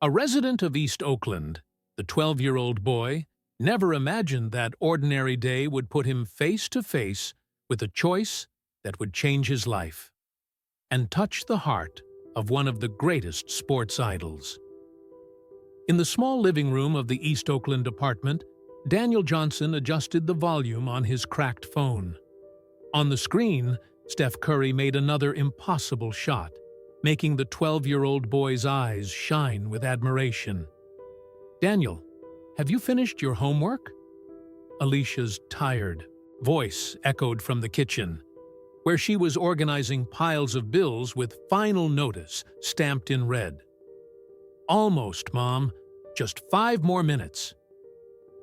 A resident of East Oakland, the 12-year-old boy never imagined that ordinary day would put him face to face with a choice that would change his life and touch the heart of one of the greatest sports idols. In the small living room of the East Oakland apartment, Daniel Johnson adjusted the volume on his cracked phone. On the screen, Steph Curry made another impossible shot, making the 12-year-old boy's eyes shine with admiration. "Daniel, have you finished your homework?" Alicia's tired voice echoed from the kitchen, where she was organizing piles of bills with "Final Notice" stamped in red. "Almost, Mom. Just 5 more minutes."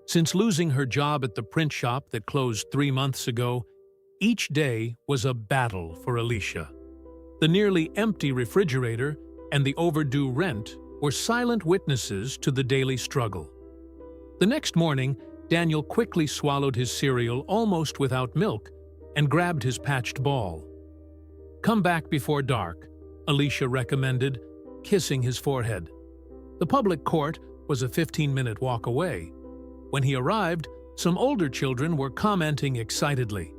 Since losing her job at the print shop that closed 3 months ago, each day was a battle for Alicia. The nearly empty refrigerator and the overdue rent were silent witnesses to the daily struggle. The next morning, Daniel quickly swallowed his cereal almost without milk and grabbed his patched ball. "Come back before dark," Alicia recommended, kissing his forehead. The public court was a 15-minute walk away. When he arrived, some older children were commenting excitedly.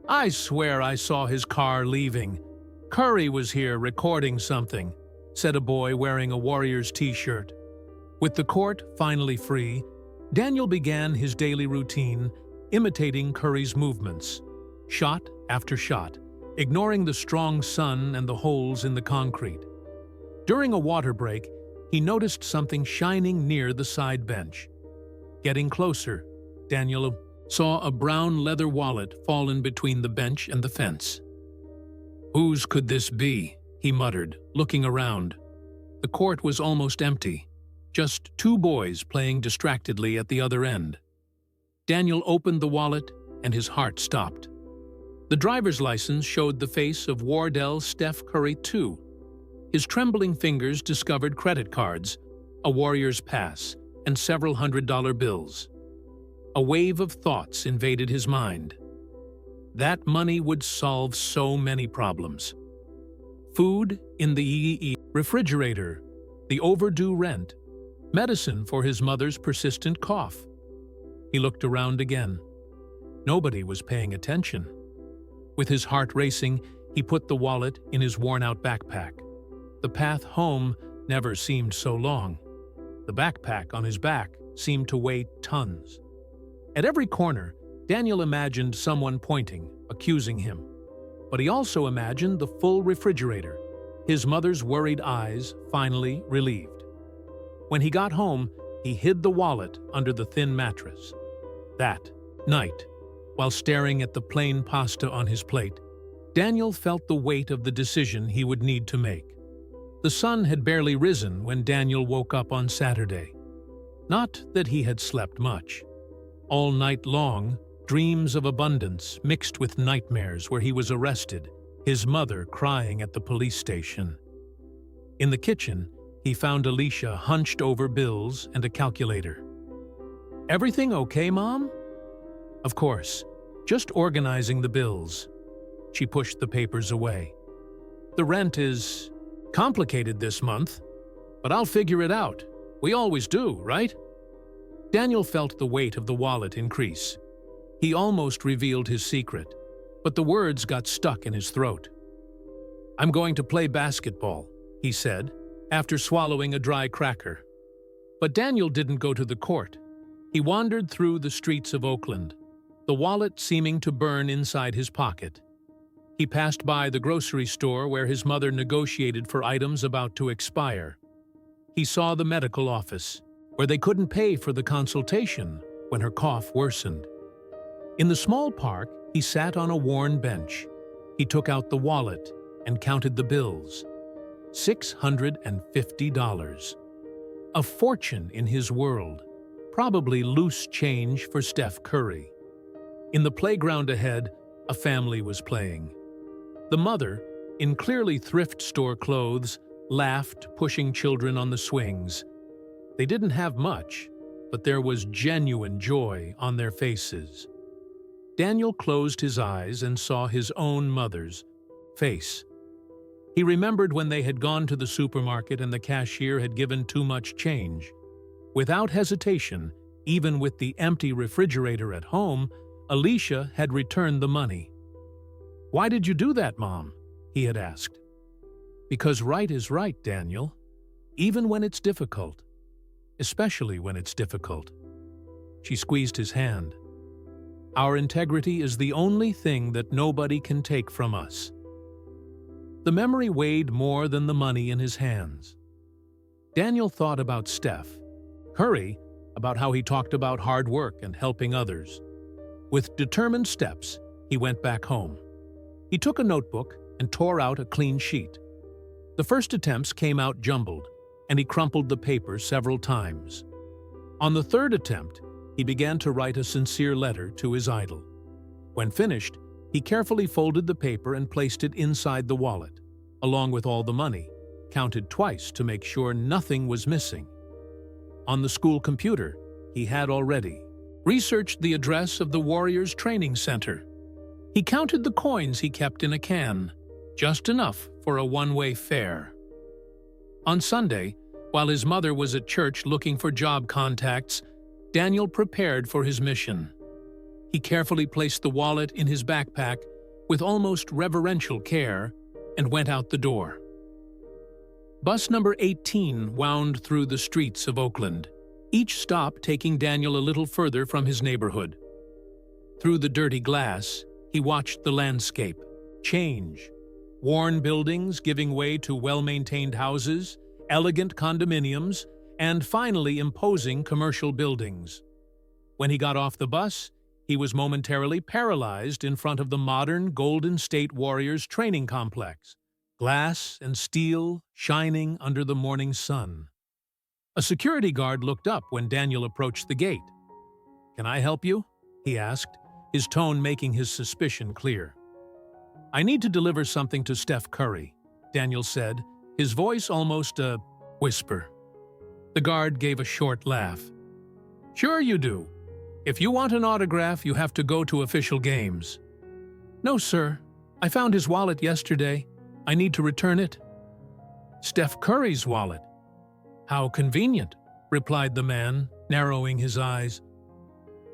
"I swear I saw his car leaving. Curry was here recording something," said a boy wearing a Warriors t-shirt. With the court finally free, Daniel began his daily routine, imitating Curry's movements, shot after shot, ignoring the strong sun and the holes in the concrete. During a water break, he noticed something shining near the side bench. Getting closer, Daniel saw a brown leather wallet fallen between the bench and the fence. "Whose could this be?" he muttered, looking around. The court was almost empty, just 2 boys playing distractedly at the other end. Daniel opened the wallet and his heart stopped. The driver's license showed the face of Wardell Steph Curry II. His trembling fingers discovered credit cards, a Warriors pass, and several $100 bills. A wave of thoughts invaded his mind. That money would solve so many problems. Food in the refrigerator, the overdue rent, medicine for his mother's persistent cough. He looked around again. Nobody was paying attention. With his heart racing, he put the wallet in his worn-out backpack. The path home never seemed so long. The backpack on his back seemed to weigh tons. At every corner, Daniel imagined someone pointing, accusing him. But he also imagined the full refrigerator, his mother's worried eyes finally relieved. When he got home, he hid the wallet under the thin mattress. That night, while staring at the plain pasta on his plate, Daniel felt the weight of the decision he would need to make. The sun had barely risen when Daniel woke up on Saturday. Not that he had slept much. All night long, dreams of abundance mixed with nightmares where he was arrested, his mother crying at the police station. In the kitchen, he found Alicia hunched over bills and a calculator. "Everything okay, Mom?" "Of course, just organizing the bills." She pushed the papers away. "The rent is complicated this month, but I'll figure it out. We always do, right?" Daniel felt the weight of the wallet increase. He almost revealed his secret, but the words got stuck in his throat. "I'm going to play basketball," he said, after swallowing a dry cracker. But Daniel didn't go to the court. He wandered through the streets of Oakland, the wallet seeming to burn inside his pocket. He passed by the grocery store where his mother negotiated for items about to expire. He saw the medical office, where they couldn't pay for the consultation when her cough worsened. In the small park, he sat on a worn bench. He took out the wallet and counted the bills. $650. A fortune in his world, probably loose change for Steph Curry. In the playground ahead, a family was playing. The mother, in clearly thrift store clothes, laughed, pushing children on the swings. They didn't have much, but there was genuine joy on their faces. Daniel closed his eyes and saw his own mother's face. He remembered when they had gone to the supermarket and the cashier had given too much change. Without hesitation, even with the empty refrigerator at home, Alicia had returned the money. "Why did you do that, Mom?" he had asked. "Because right is right, Daniel. Even when it's difficult. Especially when it's difficult." She squeezed his hand. "Our integrity is the only thing that nobody can take from us." The memory weighed more than the money in his hands. Daniel thought about Steph Curry, about how he talked about hard work and helping others. With determined steps, he went back home. He took a notebook and tore out a clean sheet. The first attempts came out jumbled, and he crumpled the paper several times. On the third attempt, he began to write a sincere letter to his idol. When finished, he carefully folded the paper and placed it inside the wallet, along with all the money, counted twice to make sure nothing was missing. On the school computer, he had already researched the address of the Warriors Training Center. He counted the coins he kept in a can, just enough for a one-way fare. On Sunday, while his mother was at church looking for job contacts, Daniel prepared for his mission. He carefully placed the wallet in his backpack with almost reverential care and went out the door. Bus number 18 wound through the streets of Oakland, each stop taking Daniel a little further from his neighborhood. Through the dirty glass, he watched the landscape change. Worn buildings giving way to well-maintained houses, elegant condominiums, and finally imposing commercial buildings. When he got off the bus, he was momentarily paralyzed in front of the modern Golden State Warriors training complex, glass and steel shining under the morning sun. A security guard looked up when Daniel approached the gate. "Can I help you?" he asked, his tone making his suspicion clear. "I need to deliver something to Steph Curry," Daniel said, his voice almost a whisper. The guard gave a short laugh. "Sure you do. If you want an autograph, you have to go to official games." "No, sir. I found his wallet yesterday. I need to return it." "Steph Curry's wallet? How convenient," replied the man, narrowing his eyes.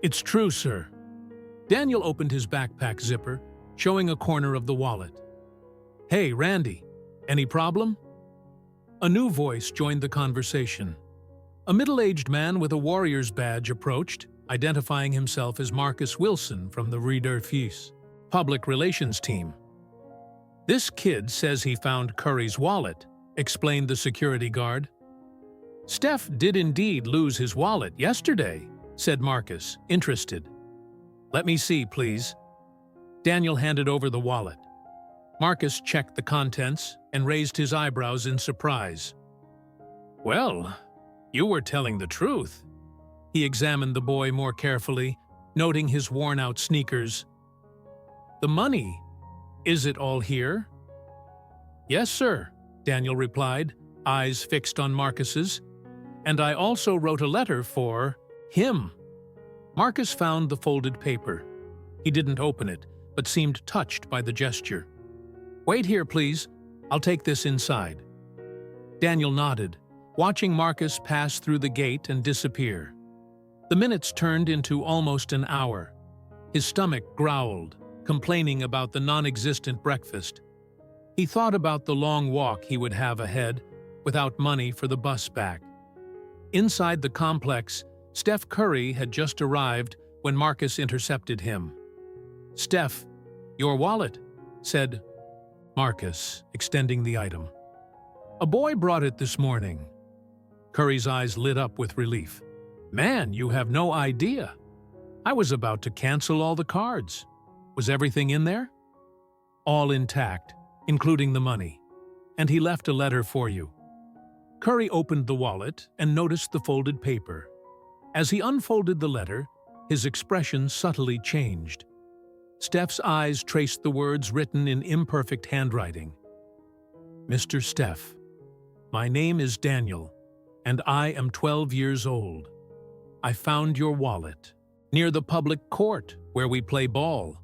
"It's true, sir." Daniel opened his backpack zipper, showing a corner of the wallet. "Hey, Randy, any problem?" A new voice joined the conversation. A middle-aged man with a Warriors badge approached, identifying himself as Marcus Wilson from the Reader-Fils public relations team. "This kid says he found Curry's wallet," explained the security guard. "Steph did indeed lose his wallet yesterday," said Marcus, interested. "Let me see, please." Daniel handed over the wallet. Marcus checked the contents and raised his eyebrows in surprise. "Well, you were telling the truth." He examined the boy more carefully, noting his worn-out sneakers. "The money, is it all here?" "Yes, sir," Daniel replied, eyes fixed on Marcus's. "And I also wrote a letter for him." Marcus found the folded paper. He didn't open it, but seemed touched by the gesture. "Wait here, please. I'll take this inside." Daniel nodded, watching Marcus pass through the gate and disappear. The minutes turned into almost an hour. His stomach growled, complaining about the non-existent breakfast. He thought about the long walk he would have ahead, without money for the bus back. Inside the complex, Steph Curry had just arrived when Marcus intercepted him. "Steph, your wallet," said Marcus, extending the item. "A boy brought it this morning." Curry's eyes lit up with relief. "Man, you have no idea. I was about to cancel all the cards. Was everything in there?" "All intact, including the money. And he left a letter for you." Curry opened the wallet and noticed the folded paper. As he unfolded the letter, his expression subtly changed. Steph's eyes traced the words written in imperfect handwriting. "Mr. Steph, my name is Daniel, and I am 12 years old. I found your wallet near the public court where we play ball.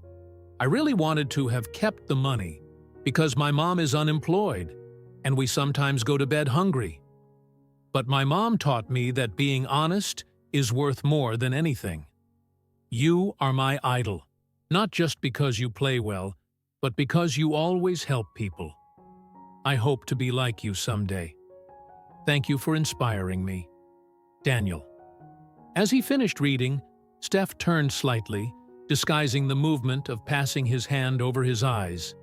I really wanted to have kept the money, because my mom is unemployed, and we sometimes go to bed hungry. But my mom taught me that being honest is worth more than anything. You are my idol, not just because you play well, but because you always help people. I hope to be like you someday. Thank you for inspiring me. Daniel. As he finished reading, Steph turned slightly, disguising the movement of passing his hand over his eyes.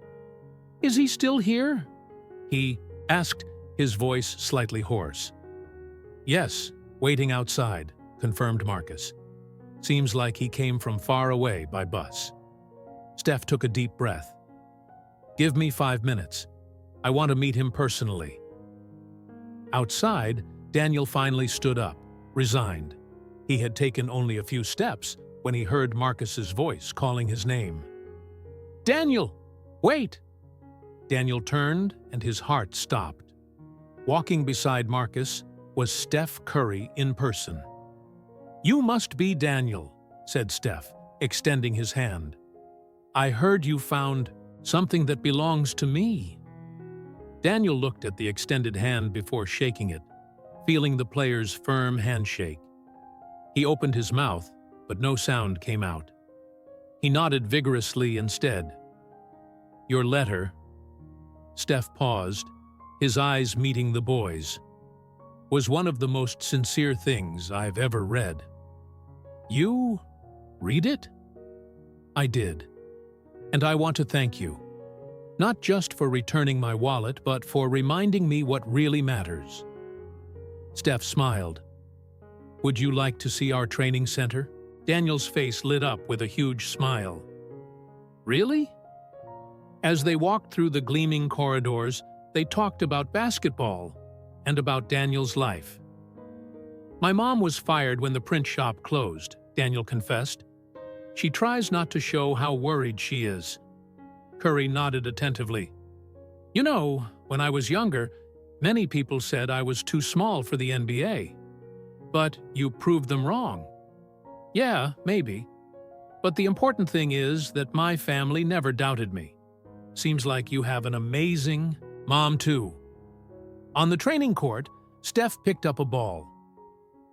"Is he still here?" he asked, his voice slightly hoarse. "Yes, waiting outside," confirmed Marcus. "Seems like he came from far away by bus." Steph took a deep breath. "Give me 5 minutes. I want to meet him personally." Outside, Daniel finally stood up, resigned. He had taken only a few steps when he heard Marcus's voice calling his name. "Daniel, wait!" Daniel turned and his heart stopped. Walking beside Marcus was Steph Curry in person. "You must be Daniel," said Steph, extending his hand. "I heard you found something that belongs to me." Daniel looked at the extended hand before shaking it, feeling the player's firm handshake. He opened his mouth, but no sound came out. He nodded vigorously instead. "Your letter." Steph paused, his eyes meeting the boys. "Was one of the most sincere things I've ever read." "You read it?" "I did. And I want to thank you. Not just for returning my wallet, but for reminding me what really matters." Steph smiled. "Would you like to see our training center?" Daniel's face lit up with a huge smile. "Really?" As they walked through the gleaming corridors, they talked about basketball and about Daniel's life. "My mom was fired when the print shop closed," Daniel confessed. "She tries not to show how worried she is." Curry nodded attentively. "You know, when I was younger, many people said I was too small for the NBA. But you proved them wrong." "Yeah, maybe. But the important thing is that my family never doubted me. Seems like you have an amazing mom, too." On the training court, Steph picked up a ball.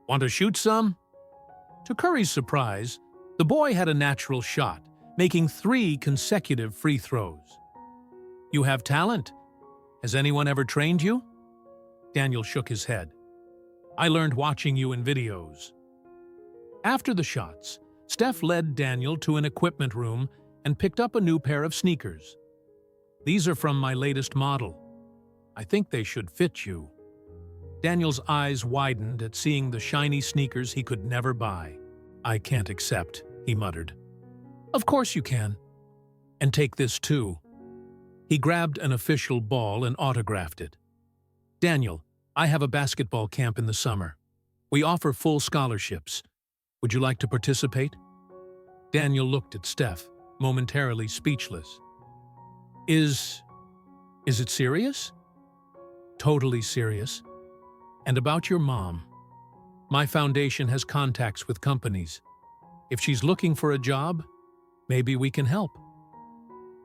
"Want to shoot some?" To Curry's surprise, the boy had a natural shot, making 3 consecutive free throws. "You have talent. Has anyone ever trained you?" Daniel shook his head. "I learned watching you in videos." After the shots, Steph led Daniel to an equipment room and picked up a new pair of sneakers. "These are from my latest model. I think they should fit you." Daniel's eyes widened at seeing the shiny sneakers he could never buy. "I can't accept," he muttered. "Of course you can. And take this too." He grabbed an official ball and autographed it. "Daniel, I have a basketball camp in the summer. We offer full scholarships. Would you like to participate?" Daniel looked at Steph, momentarily speechless. Is it serious?" "Totally serious. And about your mom. My foundation has contacts with companies. If she's looking for a job, maybe we can help."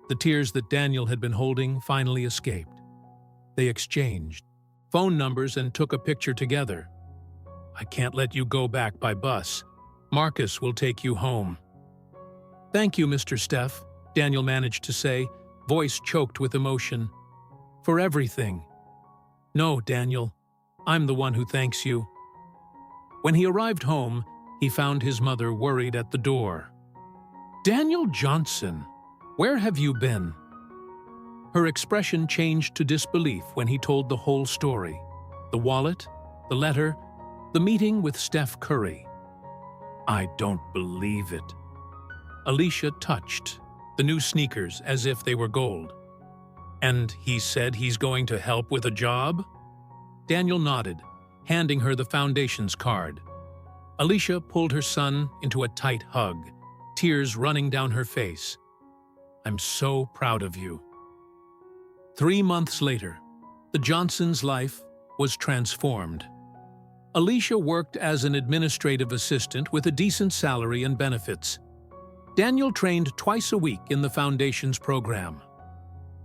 The tears that Daniel had been holding finally escaped. They exchanged phone numbers and took a picture together. "I can't let you go back by bus. Marcus will take you home." "Thank you, Mr. Steph," Daniel managed to say, voice choked with emotion. "For everything." "No, Daniel. I'm the one who thanks you." When he arrived home, he found his mother worried at the door. "Daniel Johnson, where have you been?" Her expression changed to disbelief when he told the whole story. The wallet, the letter, the meeting with Steph Curry. "I don't believe it." Alicia touched the new sneakers as if they were gold. "And he said he's going to help with a job?" Daniel nodded, handing her the foundation's card. Alicia pulled her son into a tight hug, tears running down her face. "I'm so proud of you." 3 months later, the Johnsons' life was transformed. Alicia worked as an administrative assistant with a decent salary and benefits. Daniel trained twice a week in the foundation's program.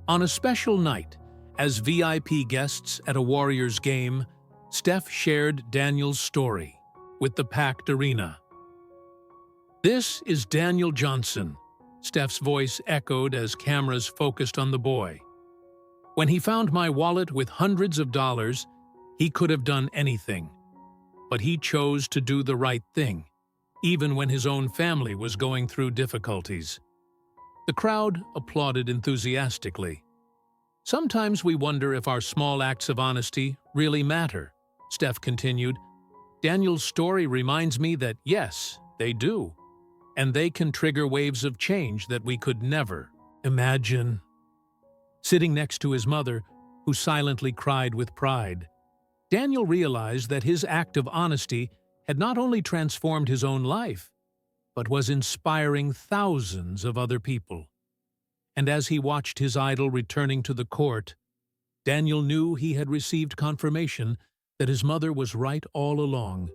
On a special night, as VIP guests at a Warriors game, Steph shared Daniel's story with the packed arena. "This is Daniel Johnson," Steph's voice echoed as cameras focused on the boy. "When he found my wallet with hundreds of dollars, he could have done anything. But he chose to do the right thing, even when his own family was going through difficulties." The crowd applauded enthusiastically. "Sometimes we wonder if our small acts of honesty really matter," Steph continued. "Daniel's story reminds me that yes, they do. And they can trigger waves of change that we could never imagine." Sitting next to his mother, who silently cried with pride, Daniel realized that his act of honesty had not only transformed his own life, but was inspiring thousands of other people. And as he watched his idol returning to the court, Daniel knew he had received confirmation that his mother was right all along.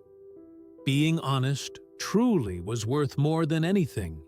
Being honest truly was worth more than anything